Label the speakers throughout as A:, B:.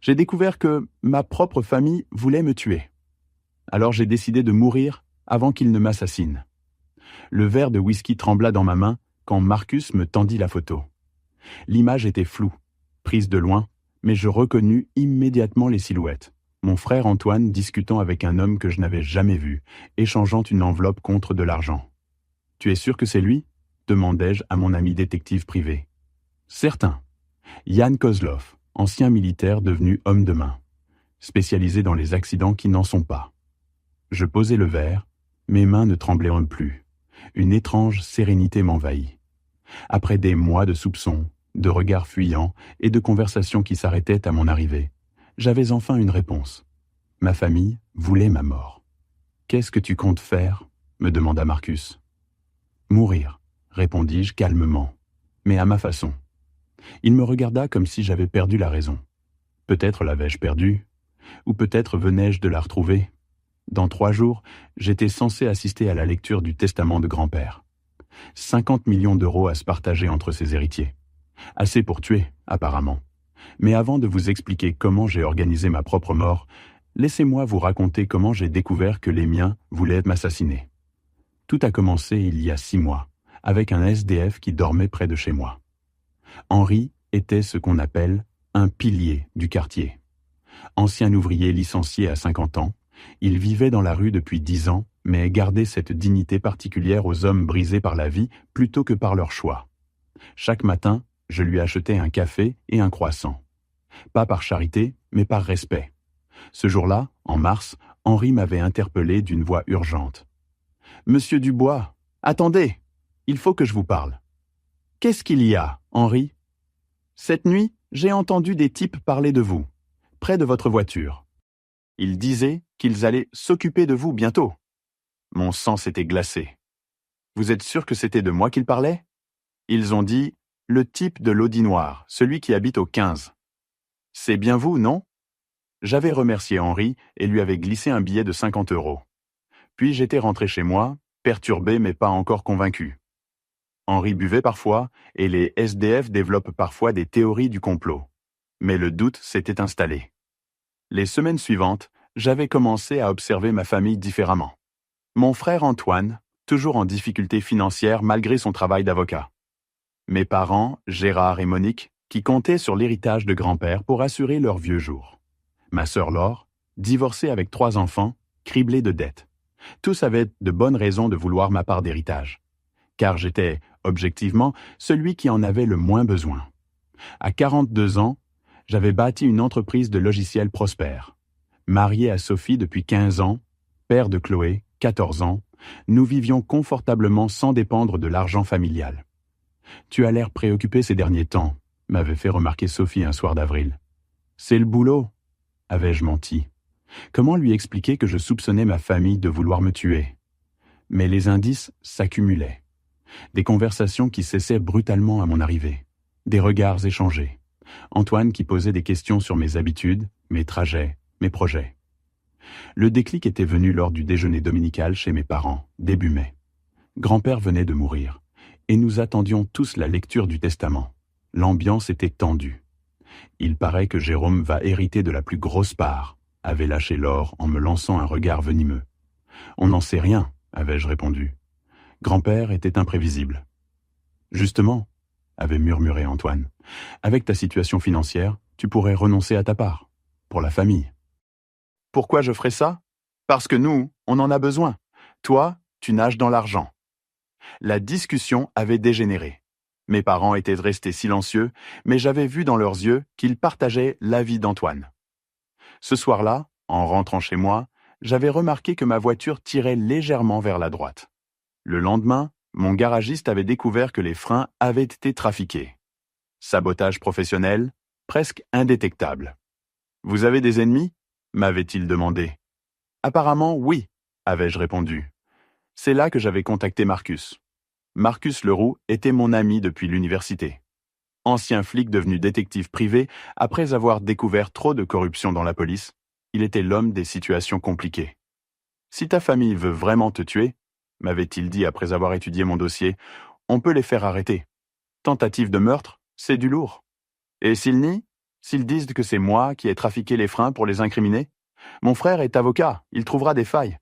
A: J'ai découvert que ma propre famille voulait me tuer. Alors j'ai décidé de mourir avant qu'ils ne m'assassinent. Le verre de whisky trembla dans ma main quand Marcus me tendit la photo. L'image était floue, prise de loin, mais je reconnus immédiatement les silhouettes. Mon frère Antoine discutant avec un homme que je n'avais jamais vu, échangeant une enveloppe contre de l'argent. « Tu es sûr que c'est lui ?» demandai-je à mon ami détective privé. « Certain. Yann Kozlov, ancien militaire devenu homme de main, spécialisé dans les accidents qui n'en sont pas. » Je posai le verre, mes mains ne tremblaient plus. Une étrange sérénité m'envahit. Après des mois de soupçons, de regards fuyants et de conversations qui s'arrêtaient à mon arrivée, j'avais enfin une réponse. Ma famille voulait ma mort. « Qu'est-ce que tu comptes faire ?» me demanda Marcus. « Mourir, » répondis-je calmement, mais à ma façon. Il me regarda comme si j'avais perdu la raison. Peut-être l'avais-je perdue, ou peut-être venais-je de la retrouver. Dans 3 jours, j'étais censé assister à la lecture du testament de grand-père. 50 millions d'euros à se partager entre ses héritiers. Assez pour tuer, apparemment. Mais avant de vous expliquer comment j'ai organisé ma propre mort, laissez-moi vous raconter comment j'ai découvert que les miens voulaient m'assassiner. Tout a commencé il y a 6 mois, avec un SDF qui dormait près de chez moi. Henri était ce qu'on appelle un pilier du quartier. Ancien ouvrier licencié à 50 ans, il vivait dans la rue depuis 10 ans, mais gardait cette dignité particulière aux hommes brisés par la vie plutôt que par leur choix. Chaque matin, je lui achetais un café et un croissant. Pas par charité, mais par respect. Ce jour-là, en mars, Henri m'avait interpellé d'une voix urgente. « Monsieur Dubois, attendez, il faut que je vous parle. »« Qu'est-ce qu'il y a, Henri ? » ?»« Cette nuit, j'ai entendu des types parler de vous, près de votre voiture. Ils disaient qu'ils allaient s'occuper de vous bientôt. » Mon sang s'était glacé. « Vous êtes sûr que c'était de moi qu'ils parlaient ? » Ils ont dit « le type de l'Audi noir, celui qui habite au 15. » « C'est bien vous, non ?» J'avais remercié Henri et lui avais glissé un billet de 50 €. Puis j'étais rentré chez moi, perturbé mais pas encore convaincu. Henri buvait parfois et les SDF développent parfois des théories du complot. Mais le doute s'était installé. Les semaines suivantes, j'avais commencé à observer ma famille différemment. Mon frère Antoine, toujours en difficulté financière malgré son travail d'avocat. Mes parents, Gérard et Monique, qui comptaient sur l'héritage de grand-père pour assurer leurs vieux jours. Ma sœur Laure, divorcée avec 3 enfants, criblée de dettes. Tous avaient de bonnes raisons de vouloir ma part d'héritage. Car j'étais, objectivement, celui qui en avait le moins besoin. À 42 ans, j'avais bâti une entreprise de logiciels prospère. Marié à Sophie depuis 15 ans, père de Chloé, 14 ans, nous vivions confortablement sans dépendre de l'argent familial. « Tu as l'air préoccupé ces derniers temps », m'avait fait remarquer Sophie un soir d'avril. « C'est le boulot », avais-je menti. Comment lui expliquer que je soupçonnais ma famille de vouloir me tuer ? Mais les indices s'accumulaient. Des conversations qui cessaient brutalement à mon arrivée. Des regards échangés. Antoine qui posait des questions sur mes habitudes, mes trajets, mes projets. Le déclic était venu lors du déjeuner dominical chez mes parents, début mai. Grand-père venait de mourir, et nous attendions tous la lecture du testament. L'ambiance était tendue. « Il paraît que Jérôme va hériter de la plus grosse part », avait lâché Laure en me lançant un regard venimeux. « On n'en sait rien », avais-je répondu. Grand-père était imprévisible. « Justement », avait murmuré Antoine, « avec ta situation financière, tu pourrais renoncer à ta part, pour la famille. » Pourquoi je ferais ça ? Parce que nous, on en a besoin. Toi, tu nages dans l'argent. La discussion avait dégénéré. Mes parents étaient restés silencieux, mais j'avais vu dans leurs yeux qu'ils partageaient l'avis d'Antoine. Ce soir-là, en rentrant chez moi, j'avais remarqué que ma voiture tirait légèrement vers la droite. Le lendemain, mon garagiste avait découvert que les freins avaient été trafiqués. Sabotage professionnel, presque indétectable. « Vous avez des ennemis ?» m'avait-il demandé. « Apparemment, oui », avais-je répondu. C'est là que j'avais contacté Marcus. Marcus Leroux était mon ami depuis l'université. Ancien flic devenu détective privé, après avoir découvert trop de corruption dans la police, il était l'homme des situations compliquées. « Si ta famille veut vraiment te tuer, » m'avait-il dit après avoir étudié mon dossier, « on peut les faire arrêter. Tentative de meurtre, c'est du lourd. Et s'ils nient, S'ils disent que c'est moi qui ai trafiqué les freins pour les incriminer, mon frère est avocat, il trouvera des failles.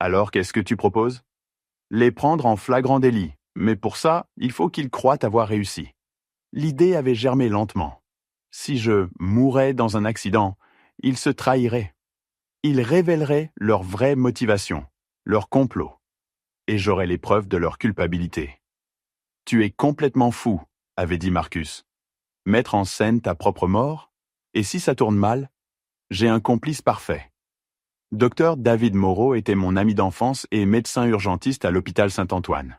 A: Alors qu'est-ce que tu proposes? Les prendre en flagrant délit, mais pour ça, il faut qu'ils croient avoir réussi. L'idée avait germé lentement. Si je mourais dans un accident, ils se trahiraient. Ils révéleraient leur vraie motivation, leur complot. Et j'aurais les preuves de leur culpabilité. Tu es complètement fou, avait dit Marcus. Mettre en scène ta propre mort? Et si ça tourne mal? J'ai un complice parfait. Docteur David Moreau était mon ami d'enfance et médecin urgentiste à l'hôpital Saint-Antoine.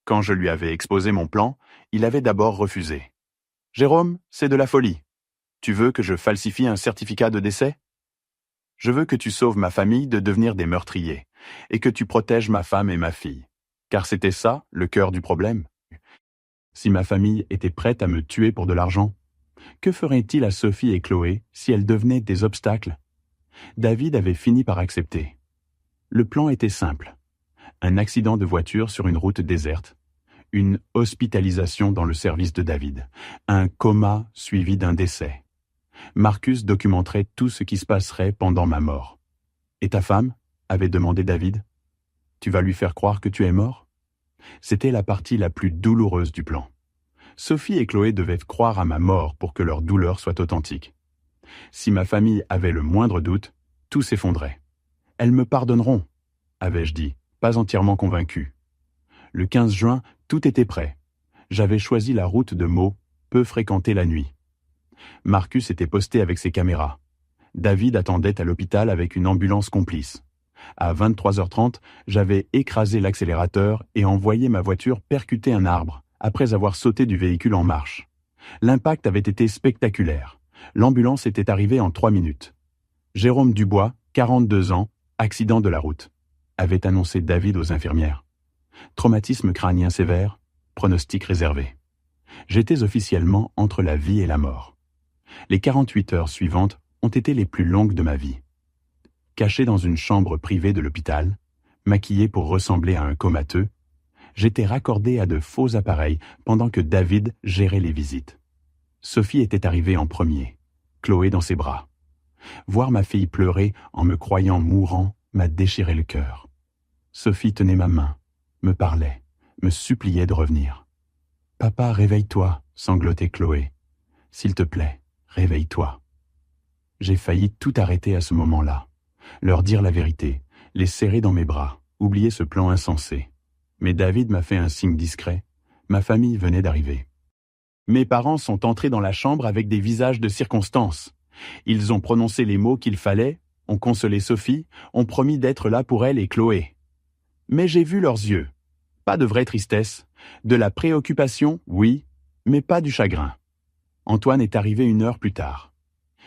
A: Quand je lui avais exposé mon plan, il avait d'abord refusé. « Jérôme, c'est de la folie. Tu veux que je falsifie un certificat de décès? Je veux que tu sauves ma famille de devenir des meurtriers et que tu protèges ma femme et ma fille. Car c'était ça, le cœur du problème. Si ma famille était prête à me tuer pour de l'argent, que ferait-il à Sophie et Chloé si elles devenaient des obstacles? David avait fini par accepter. Le plan était simple. Un accident de voiture sur une route déserte, une hospitalisation dans le service de David, un coma suivi d'un décès. Marcus documenterait tout ce qui se passerait pendant ma mort. « Et ta femme ?» avait demandé David. « Tu vas lui faire croire que tu es mort ?» C'était la partie la plus douloureuse du plan. Sophie et Chloé devaient croire à ma mort pour que leur douleur soit authentique. Si ma famille avait le moindre doute, tout s'effondrait. « Elles me pardonneront », avais-je dit, pas entièrement convaincu. Le 15 juin, tout était prêt. J'avais choisi la route de Meaux, peu fréquentée la nuit. Marcus était posté avec ses caméras. David attendait à l'hôpital avec une ambulance complice. À 23h30, j'avais écrasé l'accélérateur et envoyé ma voiture percuter un arbre, après avoir sauté du véhicule en marche. L'impact avait été spectaculaire. L'ambulance était arrivée en 3 minutes. Jérôme Dubois, 42 ans, accident de la route, avait annoncé David aux infirmières. Traumatisme crânien sévère, pronostic réservé. J'étais officiellement entre la vie et la mort. Les 48 heures suivantes ont été les plus longues de ma vie. Caché dans une chambre privée de l'hôpital, maquillé pour ressembler à un comateux, j'étais raccordé à de faux appareils pendant que David gérait les visites. Sophie était arrivée en premier, Chloé dans ses bras. Voir ma fille pleurer en me croyant mourant m'a déchiré le cœur. Sophie tenait ma main, me parlait, me suppliait de revenir. « Papa, réveille-toi » sanglotait Chloé. « S'il te plaît, réveille-toi. » J'ai failli tout arrêter à ce moment-là. Leur dire la vérité, les serrer dans mes bras, oublier ce plan insensé. Mais David m'a fait un signe discret. Ma famille venait d'arriver. Mes parents sont entrés dans la chambre avec des visages de circonstance. Ils ont prononcé les mots qu'il fallait, ont consolé Sophie, ont promis d'être là pour elle et Chloé. Mais j'ai vu leurs yeux. Pas de vraie tristesse. De la préoccupation, oui, mais pas du chagrin. Antoine est arrivé 1 heure plus tard.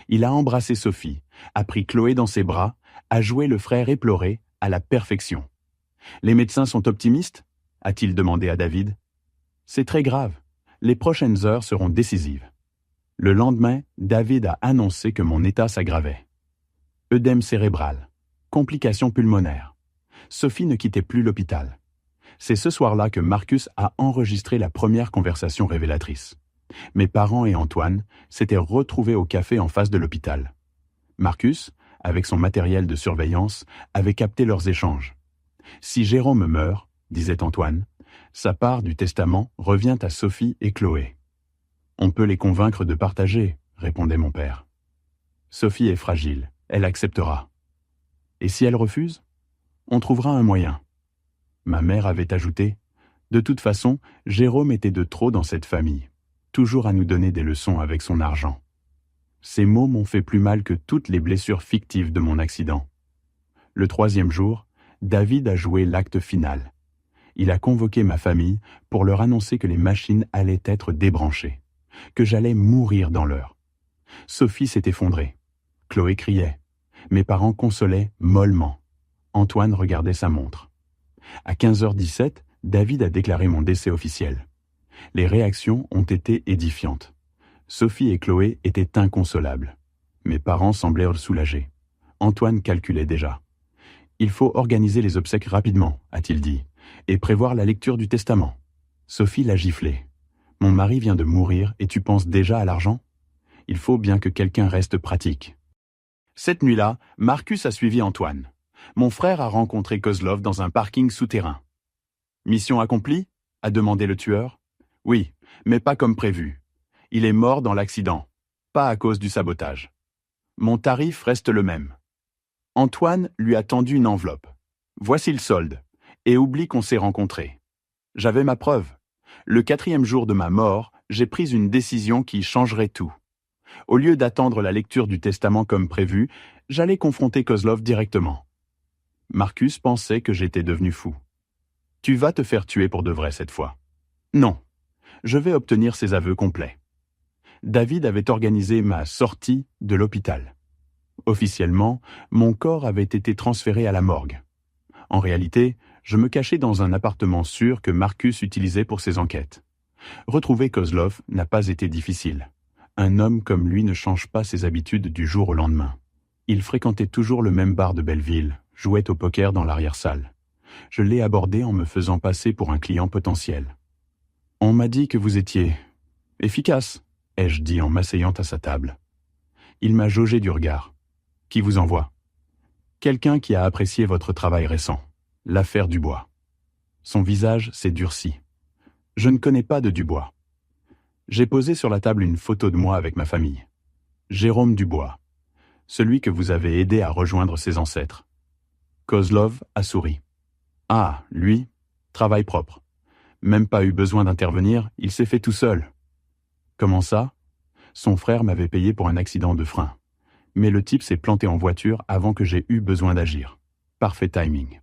A: Il a embrassé Sophie, a pris Chloé dans ses bras, a joué le frère éploré à la perfection. « Les médecins sont optimistes ?» a-t-il demandé à David. « C'est très grave. Les prochaines heures seront décisives. » Le lendemain, David a annoncé que mon état s'aggravait. Œdème cérébral, complications pulmonaires. Sophie ne quittait plus l'hôpital. C'est ce soir-là que Marcus a enregistré la première conversation révélatrice. Mes parents et Antoine s'étaient retrouvés au café en face de l'hôpital. Marcus, avec son matériel de surveillance, avait capté leurs échanges. « Si Jérôme meurt, » disait Antoine, « sa part du testament revient à Sophie et Chloé. » « On peut les convaincre de partager, » répondait mon père. « Sophie est fragile, elle acceptera. » « Et si elle refuse ? On trouvera un moyen. » Ma mère avait ajouté, « De toute façon, Jérôme était de trop dans cette famille, toujours à nous donner des leçons avec son argent. » Ces mots m'ont fait plus mal que toutes les blessures fictives de mon accident. Le 3e jour, David a joué l'acte final. Il a convoqué ma famille pour leur annoncer que les machines allaient être débranchées, que j'allais mourir dans l'heure. Sophie s'est effondrée. Chloé criait. Mes parents consolaient mollement. Antoine regardait sa montre. À 15h17, David a déclaré mon décès officiel. Les réactions ont été édifiantes. Sophie et Chloé étaient inconsolables. Mes parents semblèrent soulagés. Antoine calculait déjà. « Il faut organiser les obsèques rapidement, a-t-il dit, et prévoir la lecture du testament. » Sophie l'a giflé. « Mon mari vient de mourir et tu penses déjà à l'argent ? Il faut bien que quelqu'un reste pratique. Cette nuit-là, Marcus a suivi Antoine. Mon frère a rencontré Kozlov dans un parking souterrain. Mission accomplie ? A demandé le tueur. Oui, mais pas comme prévu. Il est mort dans l'accident, pas à cause du sabotage. Mon tarif reste le même. Antoine lui a tendu une enveloppe. Voici le solde. Et oublie qu'on s'est rencontrés. J'avais ma preuve. Le 4e jour de ma mort, j'ai pris une décision qui changerait tout. Au lieu d'attendre la lecture du testament comme prévu, j'allais confronter Kozlov directement. Marcus pensait que j'étais devenu fou. Tu vas te faire tuer pour de vrai cette fois. Non, je vais obtenir ses aveux complets. David avait organisé ma sortie de l'hôpital. Officiellement, mon corps avait été transféré à la morgue. En réalité, je me cachais dans un appartement sûr que Marcus utilisait pour ses enquêtes. Retrouver Kozlov n'a pas été difficile. Un homme comme lui ne change pas ses habitudes du jour au lendemain. Il fréquentait toujours le même bar de Belleville, jouait au poker dans l'arrière-salle. Je l'ai abordé en me faisant passer pour un client potentiel. « On m'a dit que vous étiez efficace », ai-je dit en m'asseyant à sa table. Il m'a jaugé du regard. « Qui vous envoie ?»« Quelqu'un qui a apprécié votre travail récent, l'affaire Dubois. » Son visage s'est durci. « Je ne connais pas de Dubois. » J'ai posé sur la table une photo de moi avec ma famille. Jérôme Dubois, celui que vous avez aidé à rejoindre ses ancêtres. Kozlov a souri. Ah, lui, travail propre. Même pas eu besoin d'intervenir, il s'est fait tout seul. Comment ça ? Son frère m'avait payé pour un accident de frein. Mais le type s'est planté en voiture avant que j'aie eu besoin d'agir. Parfait timing.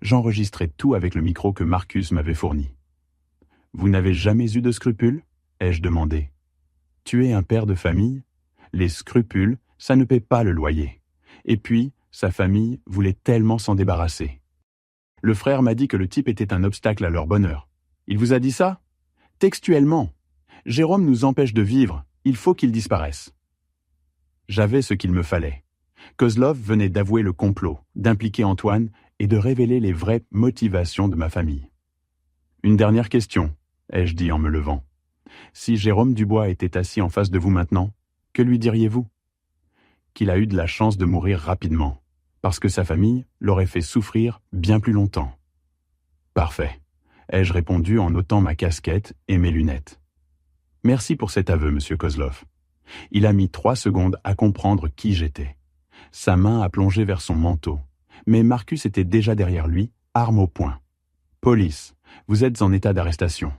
A: J'enregistrais tout avec le micro que Marcus m'avait fourni. Vous n'avez jamais eu de scrupules ? Ai-je demandé. Tu es un père de famille ? Les scrupules, ça ne paie pas le loyer. Et puis, sa famille voulait tellement s'en débarrasser. Le frère m'a dit que le type était un obstacle à leur bonheur. Il vous a dit ça ? Textuellement. Jérôme nous empêche de vivre, il faut qu'il disparaisse. J'avais ce qu'il me fallait. Kozlov venait d'avouer le complot, d'impliquer Antoine et de révéler les vraies motivations de ma famille. Une dernière question, ai-je dit en me levant. Si Jérôme Dubois était assis en face de vous maintenant, que lui diriez-vous ? Qu'il a eu de la chance de mourir rapidement, parce que sa famille l'aurait fait souffrir bien plus longtemps. Parfait, ai-je répondu en ôtant ma casquette et mes lunettes. Merci pour cet aveu, monsieur Kozlov. Il a mis 3 secondes à comprendre qui j'étais. Sa main a plongé vers son manteau, mais Marcus était déjà derrière lui, arme au poing. Police, vous êtes en état d'arrestation.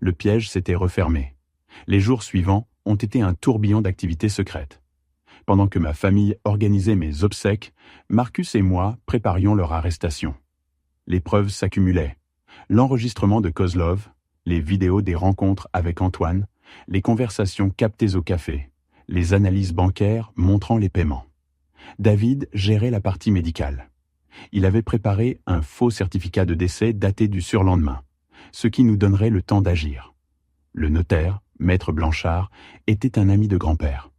A: Le piège s'était refermé. Les jours suivants ont été un tourbillon d'activités secrètes. Pendant que ma famille organisait mes obsèques, Marcus et moi préparions leur arrestation. Les preuves s'accumulaient. L'enregistrement de Kozlov, les vidéos des rencontres avec Antoine, les conversations captées au café, les analyses bancaires montrant les paiements. David gérait la partie médicale. Il avait préparé un faux certificat de décès daté du surlendemain, ce qui nous donnerait le temps d'agir. Le notaire, Maître Blanchard, était un ami de grand-père.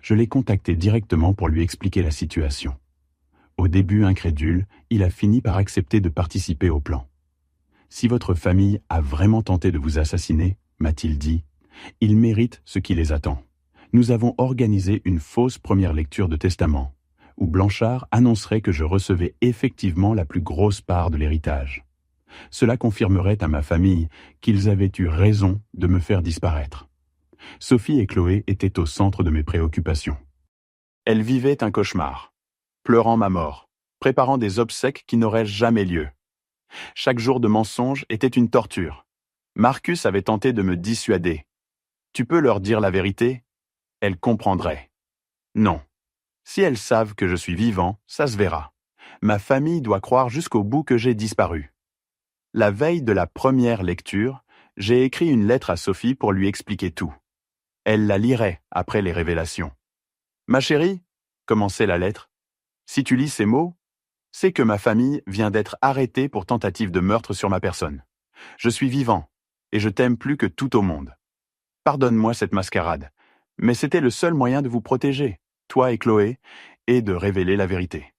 A: Je l'ai contacté directement pour lui expliquer la situation. Au début incrédule, il a fini par accepter de participer au plan. « Si votre famille a vraiment tenté de vous assassiner, m'a-t-il dit, ils méritent ce qui les attend. Nous avons organisé une fausse première lecture de testament, où Blanchard annoncerait que je recevais effectivement la plus grosse part de l'héritage. Cela confirmerait à ma famille qu'ils avaient eu raison de me faire disparaître. Sophie et Chloé étaient au centre de mes préoccupations. Elles vivaient un cauchemar, pleurant ma mort, préparant des obsèques qui n'auraient jamais lieu. Chaque jour de mensonge était une torture. Marcus avait tenté de me dissuader. « Tu peux leur dire la vérité ? Elles comprendraient. » Non. Si elles savent que je suis vivant, ça se verra. Ma famille doit croire jusqu'au bout que j'ai disparu. La veille de la première lecture, j'ai écrit une lettre à Sophie pour lui expliquer tout. Elle la lirait après les révélations. « Ma chérie, » commençait la lettre, « si tu lis ces mots, c'est que ma famille vient d'être arrêtée pour tentative de meurtre sur ma personne. Je suis vivant, et je t'aime plus que tout au monde. Pardonne-moi cette mascarade, mais c'était le seul moyen de vous protéger, toi et Chloé, et de révéler la vérité. »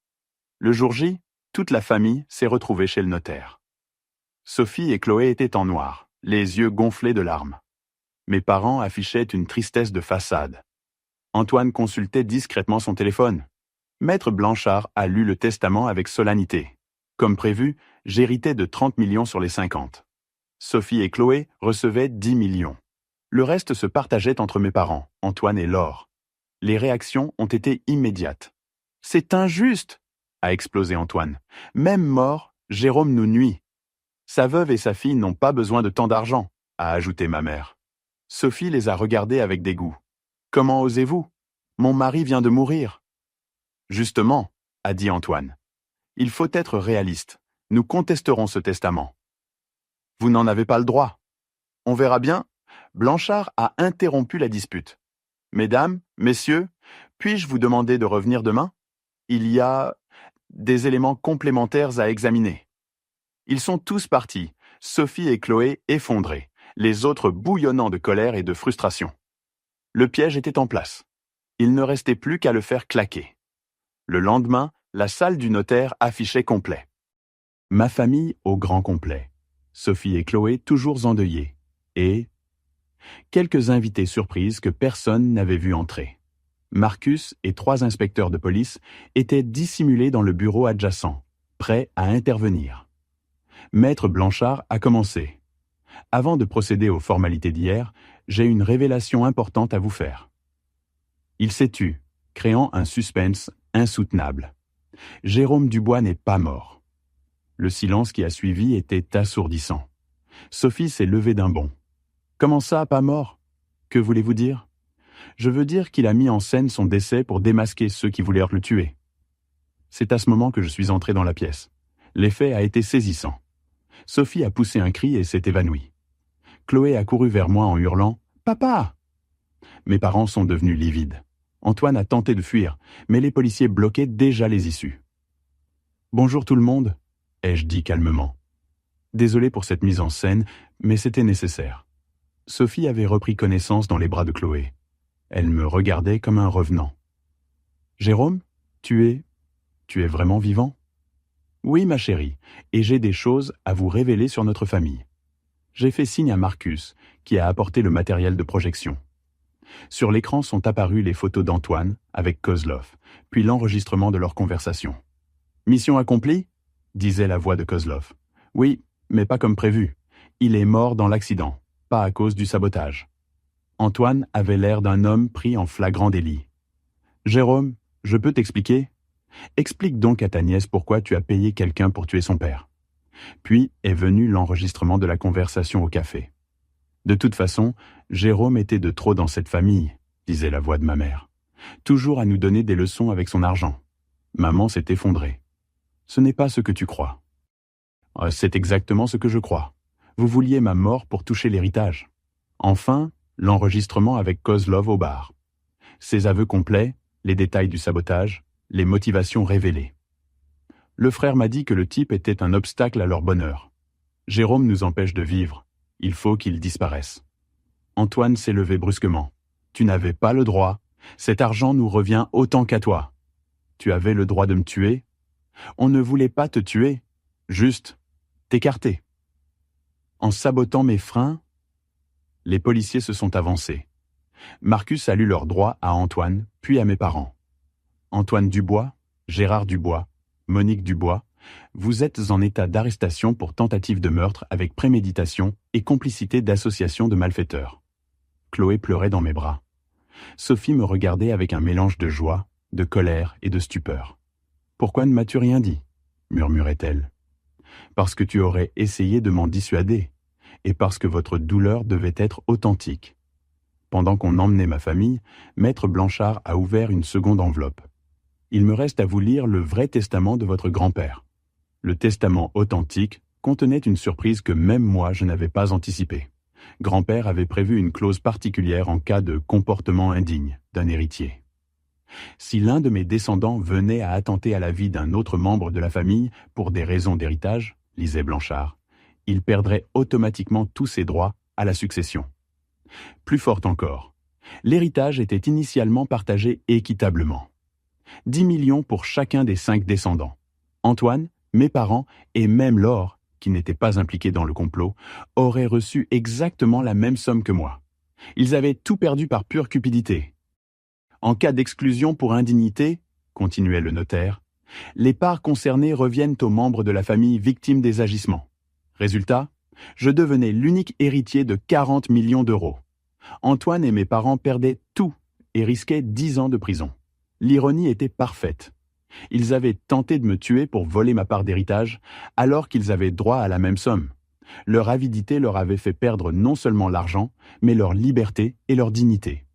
A: Le jour J, toute la famille s'est retrouvée chez le notaire. Sophie et Chloé étaient en noir, les yeux gonflés de larmes. Mes parents affichaient une tristesse de façade. Antoine consultait discrètement son téléphone. Maître Blanchard a lu le testament avec solennité. Comme prévu, j'héritais de 30 millions sur les 50. Sophie et Chloé recevaient 10 millions. Le reste se partageait entre mes parents, Antoine et Laure. Les réactions ont été immédiates. « C'est injuste !» a explosé Antoine. « Même mort, Jérôme nous nuit. Sa veuve et sa fille n'ont pas besoin de tant d'argent, a ajouté ma mère. Sophie les a regardés avec dégoût. « Comment osez-vous? Mon mari vient de mourir. » Justement, a dit Antoine. Il faut être réaliste. Nous contesterons ce testament. Vous n'en avez pas le droit. On verra bien. Blanchard a interrompu la dispute. Mesdames, messieurs, puis-je vous demander de revenir demain? Il y a des éléments complémentaires à examiner. Ils sont tous partis, Sophie et Chloé effondrés, les autres bouillonnant de colère et de frustration. Le piège était en place. Il ne restait plus qu'à le faire claquer. Le lendemain, la salle du notaire affichait complet. Ma famille au grand complet. Sophie et Chloé toujours endeuillées. Et quelques invités surprises que personne n'avait vu entrer. Marcus et 3 inspecteurs de police étaient dissimulés dans le bureau adjacent, prêts à intervenir. Maître Blanchard a commencé. Avant de procéder aux formalités d'hier, j'ai une révélation importante à vous faire. Il s'est tu, créant un suspense insoutenable. Jérôme Dubois n'est pas mort. Le silence qui a suivi était assourdissant. Sophie s'est levée d'un bond. Comment ça, pas mort? Que voulez-vous dire? Je veux dire qu'il a mis en scène son décès pour démasquer ceux qui voulaient le tuer. C'est à ce moment que je suis entré dans la pièce. L'effet a été saisissant. Sophie a poussé un cri et s'est évanouie. Chloé a couru vers moi en hurlant « Papa !» Mes parents sont devenus livides. Antoine a tenté de fuir, mais les policiers bloquaient déjà les issues. « Bonjour tout le monde », ai-je dit calmement. Désolé pour cette mise en scène, mais c'était nécessaire. Sophie avait repris connaissance dans les bras de Chloé. Elle me regardait comme un revenant. « Jérôme, tu es vraiment vivant ?»« Oui, ma chérie, et j'ai des choses à vous révéler sur notre famille. » J'ai fait signe à Marcus, qui a apporté le matériel de projection. Sur l'écran sont apparues les photos d'Antoine avec Kozlov, puis l'enregistrement de leur conversation. « Mission accomplie ?» disait la voix de Kozlov. « Oui, mais pas comme prévu. Il est mort dans l'accident, pas à cause du sabotage. » Antoine avait l'air d'un homme pris en flagrant délit. « Jérôme, je peux t'expliquer? Explique donc à ta nièce pourquoi tu as payé quelqu'un pour tuer son père. » Puis est venu l'enregistrement de la conversation au café. « De toute façon, Jérôme était de trop dans cette famille, » disait la voix de ma mère. « Toujours à nous donner des leçons avec son argent. » Maman s'est effondrée. « Ce n'est pas ce que tu crois. »« C'est exactement ce que je crois. Vous vouliez ma mort pour toucher l'héritage. » Enfin, l'enregistrement avec Kozlov au bar. Ses aveux complets, les détails du sabotage, les motivations révélées. Le frère m'a dit que le type était un obstacle à leur bonheur. Jérôme nous empêche de vivre. Il faut qu'il disparaisse. Antoine s'est levé brusquement. Tu n'avais pas le droit. Cet argent nous revient autant qu'à toi. Tu avais le droit de me tuer. On ne voulait pas te tuer. Juste t'écarter. En sabotant mes freins, les policiers se sont avancés. Marcus a lu leurs droits à Antoine, puis à mes parents. Antoine Dubois, Gérard Dubois, Monique Dubois, vous êtes en état d'arrestation pour tentative de meurtre avec préméditation et complicité d'association de malfaiteurs. Chloé pleurait dans mes bras. Sophie me regardait avec un mélange de joie, de colère et de stupeur. « Pourquoi ne m'as-tu rien dit ?» murmurait-elle. « Parce que tu aurais essayé de m'en dissuader, et parce que votre douleur devait être authentique. » Pendant qu'on emmenait ma famille, Maître Blanchard a ouvert une seconde enveloppe. Il me reste à vous lire le vrai testament de votre grand-père. Le testament authentique contenait une surprise que même moi je n'avais pas anticipée. Grand-père avait prévu une clause particulière en cas de comportement indigne d'un héritier. Si l'un de mes descendants venait à attenter à la vie d'un autre membre de la famille pour des raisons d'héritage, lisait Blanchard, il perdrait automatiquement tous ses droits à la succession. Plus fort encore, l'héritage était initialement partagé équitablement. 10 millions pour chacun des 5 descendants. Antoine, mes parents et même Laure, qui n'était pas impliquée dans le complot, auraient reçu exactement la même somme que moi. Ils avaient tout perdu par pure cupidité. En cas d'exclusion pour indignité, continuait le notaire, les parts concernées reviennent aux membres de la famille victimes des agissements. Résultat, je devenais l'unique héritier de 40 millions d'euros. Antoine et mes parents perdaient tout et risquaient 10 ans de prison. L'ironie était parfaite. Ils avaient tenté de me tuer pour voler ma part d'héritage, alors qu'ils avaient droit à la même somme. Leur avidité leur avait fait perdre non seulement l'argent, mais leur liberté et leur dignité.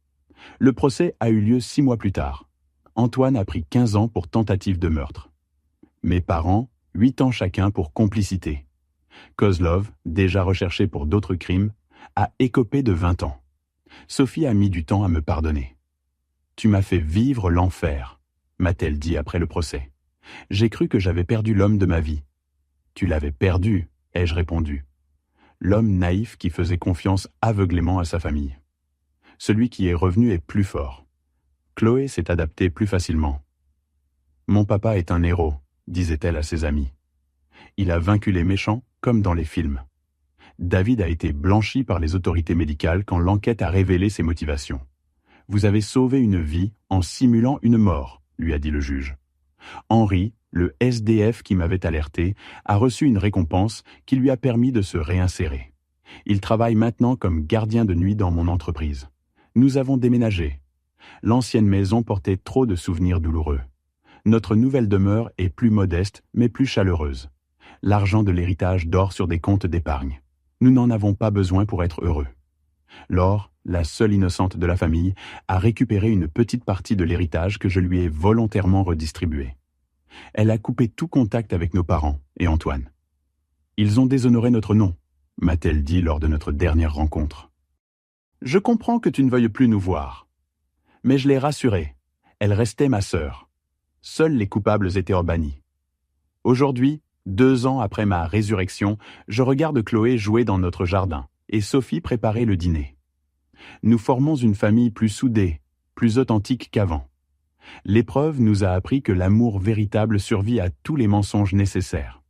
A: Le procès a eu lieu 6 mois plus tard. Antoine a pris 15 ans pour tentative de meurtre. Mes parents, 8 ans chacun pour complicité. Kozlov, déjà recherché pour d'autres crimes, a écopé de 20 ans. Sophie a mis du temps à me pardonner. « Tu m'as fait vivre l'enfer », m'a-t-elle dit après le procès. « J'ai cru que j'avais perdu l'homme de ma vie. »« Tu l'avais perdu », ai-je répondu. L'homme naïf qui faisait confiance aveuglément à sa famille. Celui qui est revenu est plus fort. Chloé s'est adaptée plus facilement. « Mon papa est un héros », disait-elle à ses amis. Il a vaincu les méchants comme dans les films. David a été blanchi par les autorités médicales quand l'enquête a révélé ses motivations. « Vous avez sauvé une vie en simulant une mort », lui a dit le juge. Henri, le SDF qui m'avait alerté, a reçu une récompense qui lui a permis de se réinsérer. Il travaille maintenant comme gardien de nuit dans mon entreprise. Nous avons déménagé. L'ancienne maison portait trop de souvenirs douloureux. Notre nouvelle demeure est plus modeste, mais plus chaleureuse. L'argent de l'héritage dort sur des comptes d'épargne. Nous n'en avons pas besoin pour être heureux. Laure, la seule innocente de la famille, a récupéré une petite partie de l'héritage que je lui ai volontairement redistribué. Elle a coupé tout contact avec nos parents et Antoine. « Ils ont déshonoré notre nom », m'a-t-elle dit lors de notre dernière rencontre. « Je comprends que tu ne veuilles plus nous voir. » Mais je l'ai rassurée. Elle restait ma sœur. Seuls les coupables étaient bannis. Aujourd'hui, 2 ans après ma résurrection, je regarde Chloé jouer dans notre jardin et Sophie préparer le dîner. Nous formons une famille plus soudée, plus authentique qu'avant. L'épreuve nous a appris que l'amour véritable survit à tous les mensonges nécessaires.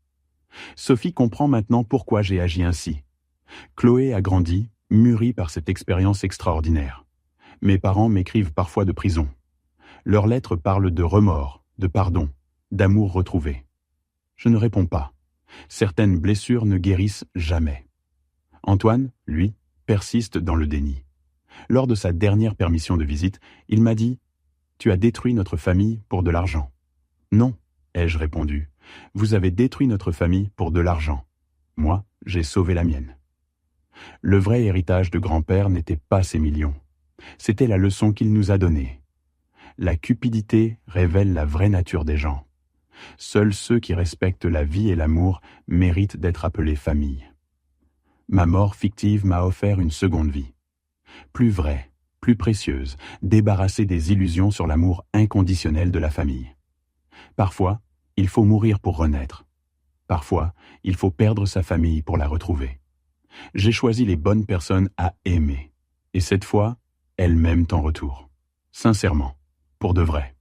A: Sophie comprend maintenant pourquoi j'ai agi ainsi. Chloé a grandi, mûrie par cette expérience extraordinaire. Mes parents m'écrivent parfois de prison. Leurs lettres parlent de remords, de pardon, d'amour retrouvé. Je ne réponds pas. Certaines blessures ne guérissent jamais. Antoine, lui, persiste dans le déni. Lors de sa dernière permission de visite, il m'a dit « Tu as détruit notre famille pour de l'argent. » « Non, ai-je répondu. Vous avez détruit notre famille pour de l'argent. Moi, j'ai sauvé la mienne. Le vrai héritage de grand-père n'était pas ces millions. C'était la leçon qu'il nous a donnée. La cupidité révèle la vraie nature des gens. Seuls ceux qui respectent la vie et l'amour méritent d'être appelés famille. Ma mort fictive m'a offert une seconde vie. Plus vraie, plus précieuse, débarrassée des illusions sur l'amour inconditionnel de la famille. Parfois, il faut mourir pour renaître. Parfois, il faut perdre sa famille pour la retrouver. J'ai choisi les bonnes personnes à aimer. Et cette fois, elles m'aiment en retour. Sincèrement, pour de vrai.